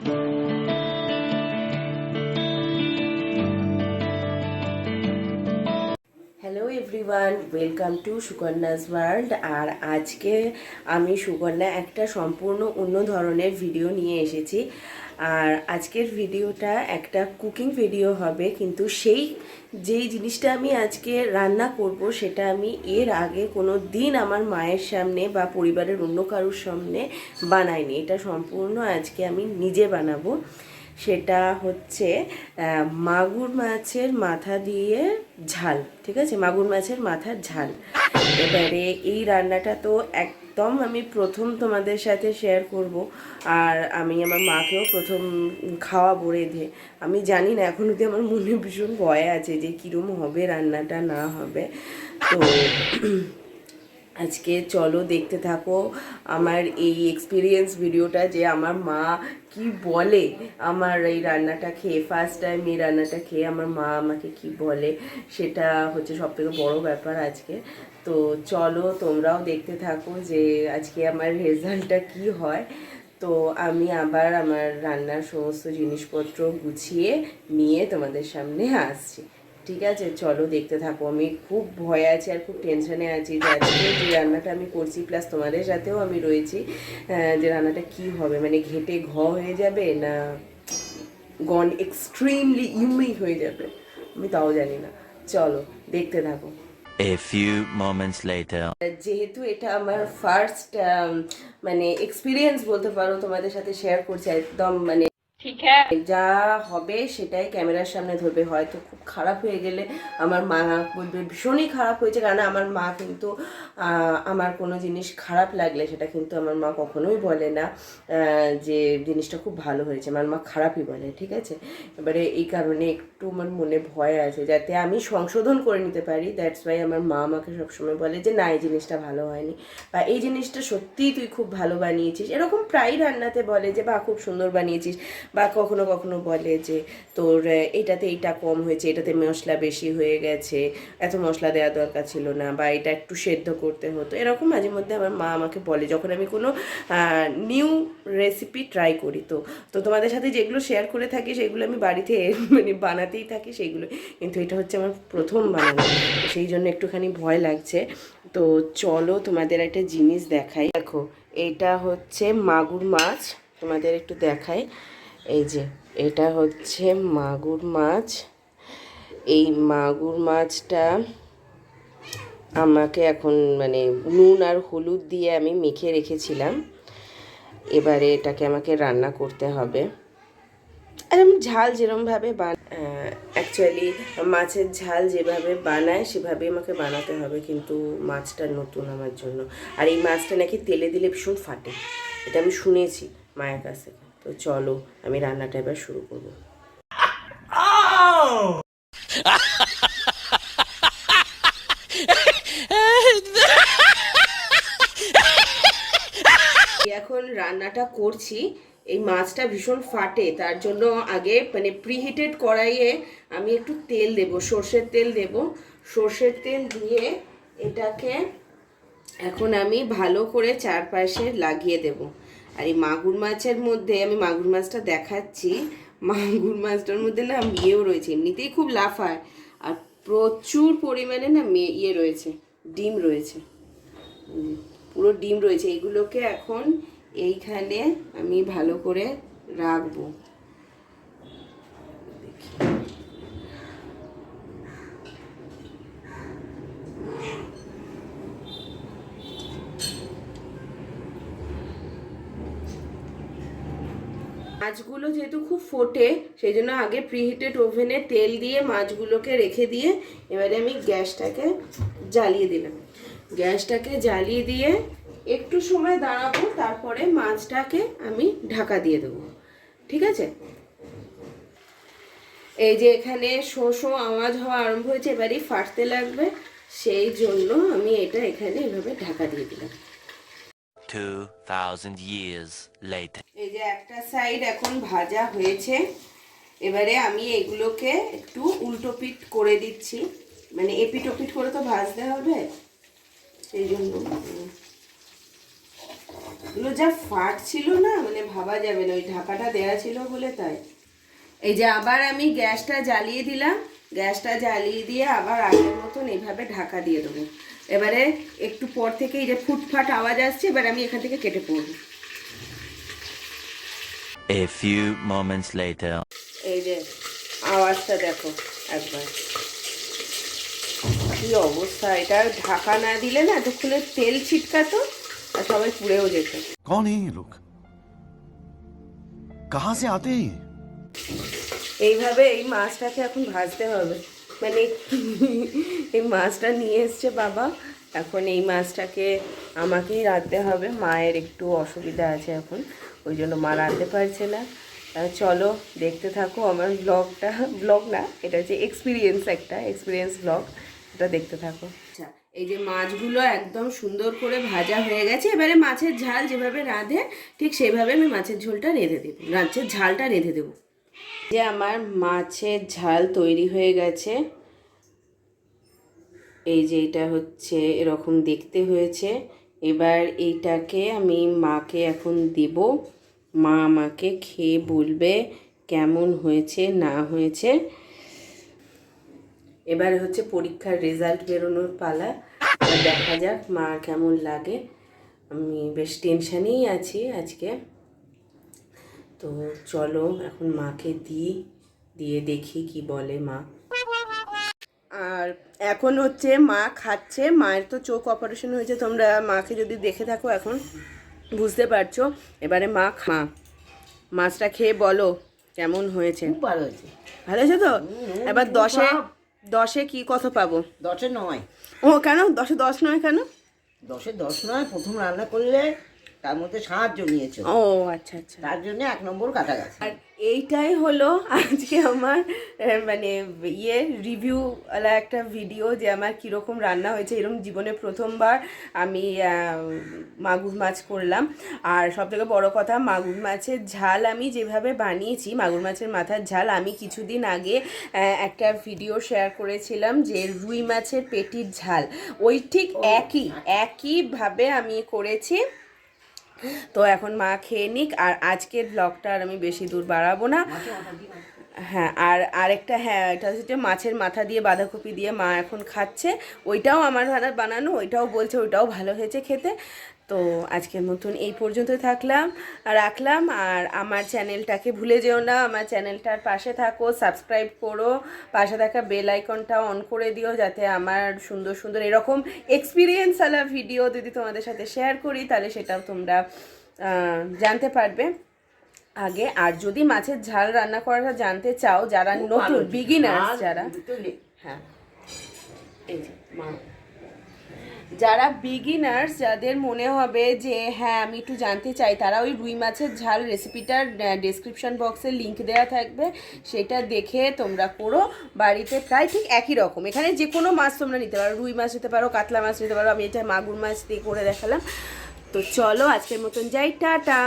Hello everyone, welcome to Sukanya's world. আর আজকে আমি সুকন্যা একটা সম্পূর্ণ অন্য ধরনের ভিডিও নিয়ে এসেছি। আর আজকের ভিডিওটা একটা কুকিং ভিডিও হবে, কিন্তু যেই জিনিসটা আমি আজকে রান্না করব সেটা আমি এর আগে কোনো দিন আমার মায়ের সামনে বা পরিবারের অন্য কারোর সামনে বানাইনি। এটা সম্পূর্ণ আজকে আমি নিজে বানাবো। সেটা হচ্ছে মাগুর মাছের মাথা দিয়ে ঝাল। ঠিক আছে, মাগুর মাছের মাথার ঝাল। এবারে এই রান্নাটা তো একদম আমি প্রথম তোমাদের সাথে শেয়ার করব, আর আমি আমার মাকেও প্রথম খাওয়াবো রেঁধে। আমি জানি না, এখন অবধি আমার মনে ভীষণ ভয় আছে যে কীরকম হবে রান্নাটা না হবে। তো আজকে চলো দেখতে থাকো আমার এই এক্সপিরিয়েন্স ভিডিওটা, যে আমার মা কি বলে আমার এই রান্নাটা খেয়ে, ফার্স্ট টাইম এই রান্নাটা খেয়ে আমার মা আমাকে কি বলে, সেটা হচ্ছে সবথেকে বড় ব্যাপার আজকে। তো চলো তোমরাও দেখতে থাকো যে আজকে আমার রেজাল্টটা কি হয়। তো আমি আবার আমার রান্নার সমস্ত জিনিসপত্র গুছিয়ে নিয়ে তোমাদের সামনে আসছি। ঠিক আছে, চলো দেখতে থাকো। আমি খুব ভয়ে আছি আর খুব টেনশনে আছি যে আজকে যে রান্নাটা আমি করছি, প্লাস তোমাদের সাথেও আমি রয়েছি, যে রান্নাটা কি হবে, মানে ঘেটে হয়ে যাবে না গন এক্সট্রিমলি ইউমিক হয়ে যাবে, আমি তাও জানি না। চলো দেখতে থাকো। A few moments later. যেহেতু এটা আমার ফার্স্ট মানে এক্সপিরিয়েন্স বলতে পারো, তোমাদের সাথে শেয়ার করছি একদম, মানে যা হবে সেটাই ক্যামেরার সামনে ধরবে। হয়তো খুব খারাপ হয়ে গেলে আমার মা বলবে ভীষণই খারাপ হয়েছে, কারণ আমার মা কিন্তু আমার কোনো জিনিস খারাপ লাগলে সেটা কিন্তু আমার মা কখনোই বলে না যে জিনিসটা খুব ভালো হয়েছে, আমার মা খারাপই বলে। ঠিক আছে, এবারে এই কারণে একটু আমার মনে ভয় আছে যাতে আমি সংশোধন করে নিতে পারি। দ্যাটস ওয়াই আমার মা আমাকে সবসময় বলে যে না, এই জিনিসটা ভালো হয়নি, বা এই জিনিসটা সত্যিই তুই খুব ভালো বানিয়েছিস। এরকম প্রায় রান্নাতে বলে যে বা খুব সুন্দর বানিয়েছিস, বা কখনো কখনো বলে যে তোর এইটাতে এইটা কম হয়েছে, এটাতে মশলা বেশি হয়ে গেছে, এত মশলা দেওয়া দরকার ছিল না, বা এটা একটু সেদ্ধ করতে হতো। এরকম মাঝে মধ্যে আমার মা আমাকে বলে যখন আমি কোনো নিউ রেসিপি ট্রাই করি। তো তো তোমাদের সাথে যেগুলো শেয়ার করে থাকি সেগুলো আমি বাড়িতে মানে বানাতেই থাকি সেইগুলো, কিন্তু এটা হচ্ছে আমার প্রথম বানানো, সেই জন্য একটুখানি ভয় লাগছে। তো চলো তোমাদের একটা জিনিস দেখাই। দেখো, এটা হচ্ছে মাগুর মাছ, তোমাদের একটু দেখাই। এই যে এটা হচ্ছে মাগুর মাছ। এই মাগুর মাছটা আমাকে এখন মানে নুন আর হলুদ দিয়ে আমি মেখে রেখেছিলাম। এবারে এটাকে আমাকে রান্না করতে হবে। আর আমি ঝাল যেরমভাবে অ্যাকচুয়ালি মাছের ঝাল যেভাবে বানায় সেভাবে আমাকে বানাতে হবে, কিন্তু মাছটা নতুন আমার জন্য। আর এই মাছটা নাকি তেলে দিলে ভীষণ ফাটে, এটা আমি শুনেছি মায়ের কাছ থেকে। তো চলো আমি রান্নাটা এবার শুরু করব। এখন রান্নাটা করছি, এই মাছটা ভীষণ ফাটে, তার জন্য আগে মানে প্রিহিটেড কড়াইয়ে আমি একটু তেল দেব, সর্ষের তেল দেব। সর্ষের তেল দিয়ে এটাকে এখন আমি ভালো করে চারপাশে লাগিয়ে দেব। আর এই মাগুর মাছের মধ্যে আমি মাগুর মাছটা দেখাচ্ছি, মাগুর মাছটার মধ্যে না ইয়েও রয়েছে, এমনিতেই খুব লাফায়, আর প্রচুর পরিমাণে না ইয়ে রয়েছে, ডিম রয়েছে, পুরো ডিম রয়েছে। এইগুলোকে এখন এইখানে আমি ভালো করে রাখবো। মাছগুলো যেহেতু খুব ফোটে, সেই জন্য আগে প্রিহিটেড ওভেনে তেল দিয়ে মাছগুলোকে রেখে দিয়ে এবারে আমি গ্যাসটাকে জ্বালিয়ে দিলাম। গ্যাসটাকে জ্বালিয়ে দিয়ে একটু সময় দাঁড়াবো, তারপরে মাছটাকে আমি ঢাকা দিয়ে দেবো। ঠিক আছে, এই যে এখানে শো শো আওয়াজ হওয়া আরম্ভ হয়েছে, এবারই ফাটতে লাগবে, সেই জন্য আমি এটা এখানে এভাবে ঢাকা দিয়ে দিলাম। 2000 years later. এই যে একটা সাইড এখন ভাজা হয়েছে, এবারে আমি এগুলোকে একটু উল্টো পিট করে দিচ্ছি, মানে এপিট ওপিট করে তো ভাজতে হবে, সেই জন্য এগুলো যা ফাট ছিল না, মানে ভাবা যাবে না, ওই ঢাকাটা দেয়া ছিল বলে তাই। এই যে আবার আমি গ্যাসটা জ্বালিয়ে দিলাম, গ্যাসটা জ্বালিয়ে দিয়ে আবার আগের মতন এইভাবে ঢাকা দিয়ে দেবো। এবারে একটু পর থেকে এই যে ফুটফাট আওয়াজ আসছে, এবার আমি এখান থেকে কেটে পড়বো। A few moments later. এই যে আওয়াজটা দেখো একবার, কি অবস্থা। এটা ঢাকা না দিলে না এতক্ষণে তেল ছিটকাতো আর সবাই পুড়েও যেত। कौन है ये लोग? कहां से आते हैं? এইভাবে এই মাছটাকে এখন ভাজতে হবে, মানে এই মাছটা নিয়ে এসছে বাবা, এখন এই মাছটাকে আমাকেই রাঁধতে হবে। মায়ের একটু অসুবিধা আছে এখন, ওই জন্য মা রাঁধতে পারছে না। চলো দেখতে থাকো আমার ব্লগটা, ব্লগ না এটা হচ্ছে এক্সপিরিয়েন্স, একটা এক্সপিরিয়েন্স ব্লগ, এটা দেখতে থাকো। আচ্ছা, এই যে মাছগুলো একদম সুন্দর করে ভাজা হয়ে গেছে। এবারে মাছের ঝাল যেভাবে রাঁধে ঠিক সেভাবে আমি মাছের ঝোলটা রেঁধে দেবো, মাছের ঝালটা রেঁধে দেবো। যে আমার মাছের ঝাল তৈরি হয়ে গেছে, এই যে এটা হচ্ছে এরকম দেখতে হয়েছে। এবার এইটাকে আমি মাকে এখন দেব, মা আমাকে খেয়ে বলবে কেমন হয়েছে না হয়েছে। এবার হচ্ছে পরীক্ষার রেজাল্ট বেরোনোর পালা, দেখা যাক মা কেমন লাগে। আমি বেশ টেনশানেই আছি আজকে। তো চলো এখন মাকে দিয়ে দেখি কি বলে মা। আর এখন হচ্ছে মা খাচ্ছে, মায়ের তো চোখ অপারেশন হয়েছে, তোমরা মাকে যদি দেখে থাকো এখন বুঝতে পারছো। এবারে মাছটা খেয়ে বলো কেমন হয়েছে। ভালো হয়েছে। ভালো হয়েছে তো? এবার 10-এ কি কত পাবো? 10-এ 9। ও কেন 10-এ 10 নয় কেন? 10-এ 10 নয়, প্রথম রান্না করলে তার মধ্যে সাহায্য নিয়েছো, ও আচ্ছা আচ্ছা, তার জন্য 1 নম্বর কাটা গেছে। আর এইটাই হলো আজকে আমার মানে রিভিউওয়ালা একটা ভিডিও, যে আমার কীরকম রান্না হয়েছে। এরকম জীবনে প্রথমবার আমি মাগুর মাছ করলাম। আর সবথেকে বড় কথা, মাগুর মাছের ঝাল আমি যেভাবে বানিয়েছি, মাগুর মাছের মাথার ঝাল, আমি কিছুদিন আগে একটা ভিডিও শেয়ার করেছিলাম যে রুই মাছের পেটির ঝাল, ওই ঠিক একইভাবে আমি করেছি। তো এখন মা খেয়ে নিক, আর আজকের ব্লগটা আর আমি বেশি দূর বাড়াবো না। হ্যাঁ, আর আরেকটা, হ্যাঁ এটা হচ্ছে মাছের মাথা দিয়ে বাঁধাকপি দিয়ে মা এখন খাচ্ছে, ওইটাও আমার বানানো, ওইটাও বলছে ওইটাও ভালো হয়েছে খেতে। তো আজকের মতন এই পর্যন্তই রাখলাম। আর আমার চ্যানেলটাকে ভুলে যেও না, আমার চ্যানেলটার পাশে থাকো, সাবস্ক্রাইব করো, পাশে থাকা বেল আইকনটা অন করে দিও, যাতে আমার সুন্দর সুন্দর এরকম এক্সপিরিয়েন্সওয়ালা ভিডিও যদি তোমাদের সাথে শেয়ার করি তাহলে সেটাও তোমরা জানতে পারবে আগে। আর যদি মাছের ঝাল রান্না করাটা জানতে চাও, যারা নতুন বিগিনার্স, হ্যাঁ এই যে যারা বিগিনার্স, যাদের মনে হবে যে হ্যাঁ আমি একটু জানতে চাই, তারা ওই রুই মাছের ঝাল রেসিপিটার ডেসক্রিপশন বক্সে লিংক দেওয়া থাকবে, সেটা দেখে তোমরা করো বাড়িতে। প্রায় ঠিক একই রকম, এখানে যে কোনো মাছ তোমরা নিতে পারো, রুই মাছ নিতে পারো, কাতলা মাছ নিতে পারো, আমি এটা মাগুর মাছ দিয়ে করে দেখালাম। তো চলো আজকের মতন যাই, টাটা।